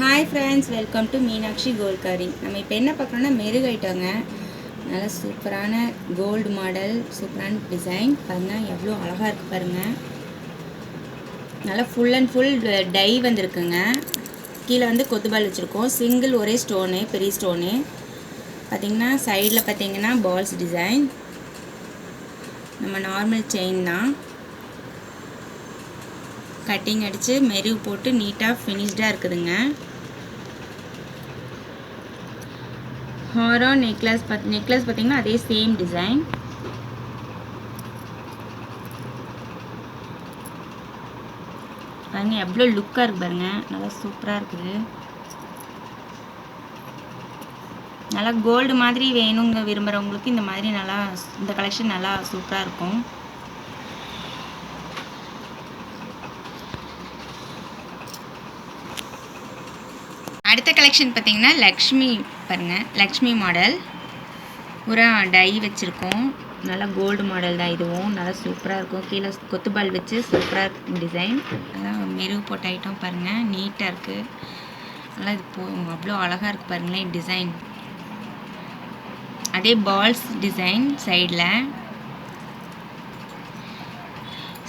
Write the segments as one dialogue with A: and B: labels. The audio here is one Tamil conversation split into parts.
A: Hi friends, welcome to Meenakshi gold covering. நம்ம இப்போ என்ன பார்க்குறோன்னா மெருகு ஐட்டங்க. நல்லா சூப்பரான கோல்டு மாடல், சூப்பரான டிசைன் பாருங்கள், எவ்வளோ அழகாக இருக்குது பாருங்கள். நல்லா ஃபுல் அண்ட் ஃபுல் டை வந்துருக்குங்க. கீழே வந்து கொத்துபால் வச்சுருக்கோம். சிங்கிள் ஒரே ஸ்டோனு, பெரிய ஸ்டோனு பார்த்திங்கன்னா. சைடில் பார்த்திங்கன்னா பால்ஸ் டிசைன். நம்ம நார்மல் செயின் தான். கட்டிங் அடித்து மெருகு போட்டு நீட்டாக ஃபினிஷ்டாக இருக்குதுங்க. ஹாரம் நெக்லஸ் பார்த்திங்கன்னா அதே சேம் டிசைன். பாருங்க எவ்வளோ லுக்காக இருக்குது பாருங்க. நல்லா சூப்பராக இருக்குது. நல்லா கோல்டு மாதிரி வேணுங்க விரும்புகிறவங்களுக்கு இந்த மாதிரி நல்லா இந்த கலெக்ஷன் நல்லா சூப்பராக இருக்கும். அடுத்த கலெக்ஷன் பார்த்திங்கன்னா லக்ஷ்மி பாருங்கள். லக்ஷ்மி மாடல் ஒரு டை வச்சுருக்கோம். நல்லா கோல்டு மாடல் தான். இதுவும் நல்லா சூப்பராக இருக்கும். கீழே கொத்துபால் வச்சு சூப்பராக இருக்கும் டிசைன். அதான் மெருகு போட்ட ஐட்டம் பாருங்கள், நீட்டாக இருக்குது. நல்லா இது அவ்வளோ அழகாக இருக்குது பாருங்களேன் டிசைன். அதே பால்ஸ் டிசைன் சைடில்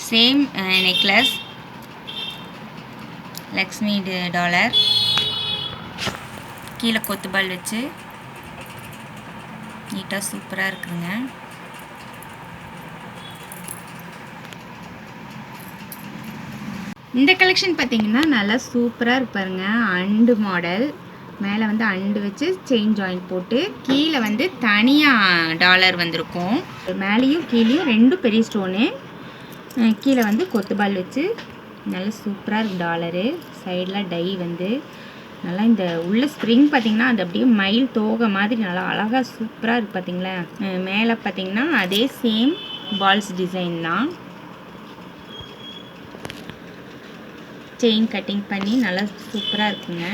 A: சேம் நெக்லஸ் லக்ஷ்மி டாலர். கீழே கொத்துபால் வச்சு நீட்டாக சூப்பராக இருக்குதுங்க. இந்த கலெக்ஷன் பார்த்திங்கன்னா நல்லா சூப்பராக இருப்பாருங்க. அண்டு மாடல் மேலே வந்து அண்டு வச்சு செயின் ஜாயின் போட்டு கீழே வந்து தனியாக டாலர் வந்திருக்கும். மேலேயும் கீழேயும் ரெண்டும் பெரிய ஸ்டோனு. கீழே வந்து கொத்துபால் வச்சு நல்லா சூப்பராக இருக்குது டாலரு. சைடில் டை வந்து நல்லா இந்த உள்ள ஸ்ப்ரிங் பார்த்திங்கன்னா அது அப்படியே மயில் தோகை மாதிரி நல்லா அழகாக சூப்பராக இருக்குது பார்த்திங்களா. மேலே பார்த்திங்கன்னா அதே சேம் பால்ஸ் டிசைன் தான். செயின் கட்டிங் பண்ணி நல்லா சூப்பராக இருக்குங்க.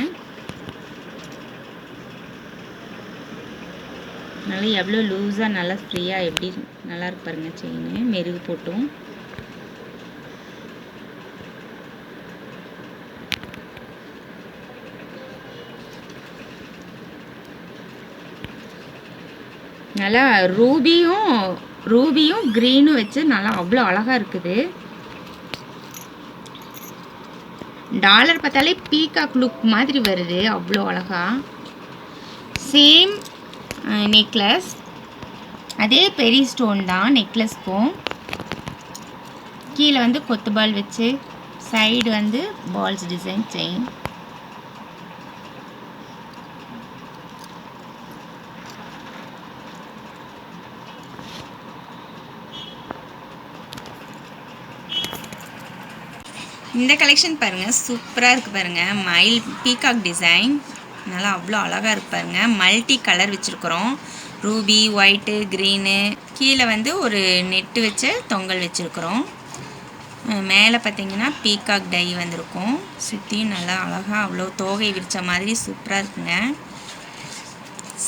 A: நல்லா எவ்வளோ லூஸாக நல்லா ஃப்ரீயாக எப்படி நல்லா இருக்கு பாருங்க. செயின் மெருகு போட்டும் நல்லா ரூபியும் க்ரீனும் வச்சு நல்லா அவ்வளோ அழகாக இருக்குது. டாலர் பார்த்தாலே பீகாக் லுக் மாதிரி வருது, அவ்வளோ அழகா. சேம் நெக்லஸ் அதே பெரிய ஸ்டோன் தான் நெக்லஸ்க்கும். கீழே வந்து கொத்துபால் வச்சு சைடு வந்து பால்ஸ் டிசைன் செயின். இந்த கலெக்ஷன் பாருங்கள், சூப்பராக இருக்குது பாருங்கள். மயில் பீகாக் டிசைன் நல்லா அவ்வளோ அழகாக இருக்கு பாருங்கள். மல்டி கலர் வச்சுருக்குறோம். Ruby, white, green. கீழே வந்து ஒரு நெட்டு வச்ச தொங்கல் வச்சுருக்குறோம். மேலே பார்த்திங்கன்னா பீகாக் டை வந்திருக்கும். சுற்றியும் நல்லா அழகாக அவ்வளோ தோகை விரித்த மாதிரி சூப்பராக இருக்குங்க.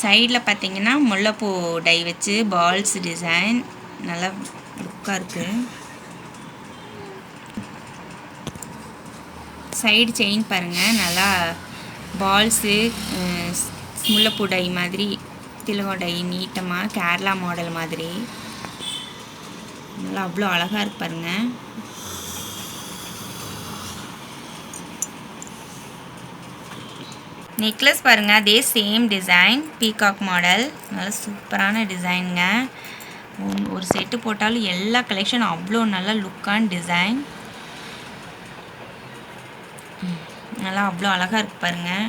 A: சைடில் பார்த்திங்கன்னா முல்லைப்பூ டை வச்சு பால்ஸ் டிசைன் நல்லா லுக்காக இருக்குது. சைடு செயின் பாருங்கள், நல்லா பால்ஸு முல்லைப்பூ டை மாதிரி திலகம் டை நீட்டமாக கேரளா மாடல் மாதிரி நல்லா அவ்வளோ அழகாக இருக்கு பாருங்கள். நெக்லஸ் பாருங்கள், அதே சேம் டிசைன் பீகாக் மாடல் நல்லா சூப்பரான டிசைனுங்க. ஒரு செட்டு போட்டாலும் எல்லா கலெக்ஷனும் அவ்வளோ நல்லா லுக்கான டிசைன். நல்லா அவ்வளோ அழகாக இருக்கு பாருங்கள்.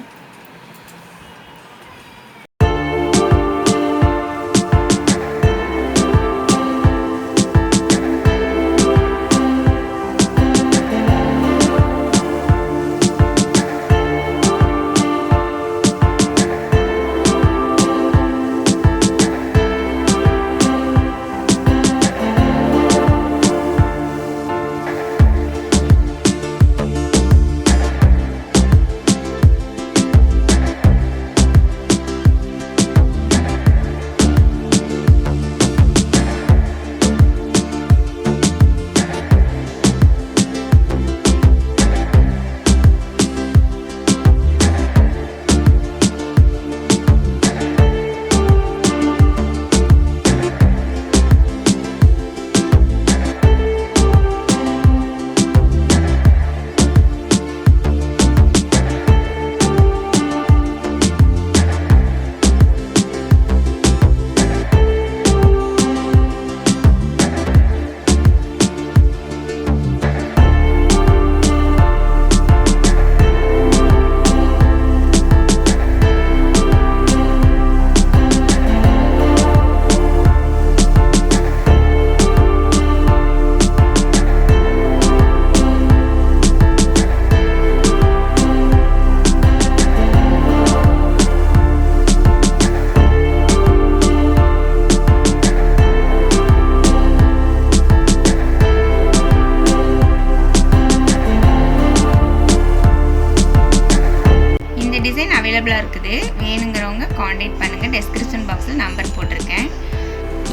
A: இந்த டிசைன் அவைலபிளாக இருக்குது. வேணுங்கிறவங்க காண்டாக்ட் பண்ணுங்கள். டெஸ்கிரிப்ஷன் பாக்ஸில் நம்பர் போட்டிருக்கேன்.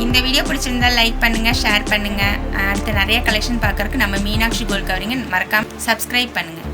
A: இந்த வீடியோ பிடிச்சிருந்தால் லைக் பண்ணுங்கள், ஷேர் பண்ணுங்கள். அடுத்து நிறைய கலெக்ஷன் பார்க்குறதுக்கு நம்ம மீனாட்சி கோல்ட் கவரிங்கை மறக்காமல் சப்ஸ்கிரைப் பண்ணுங்கள்.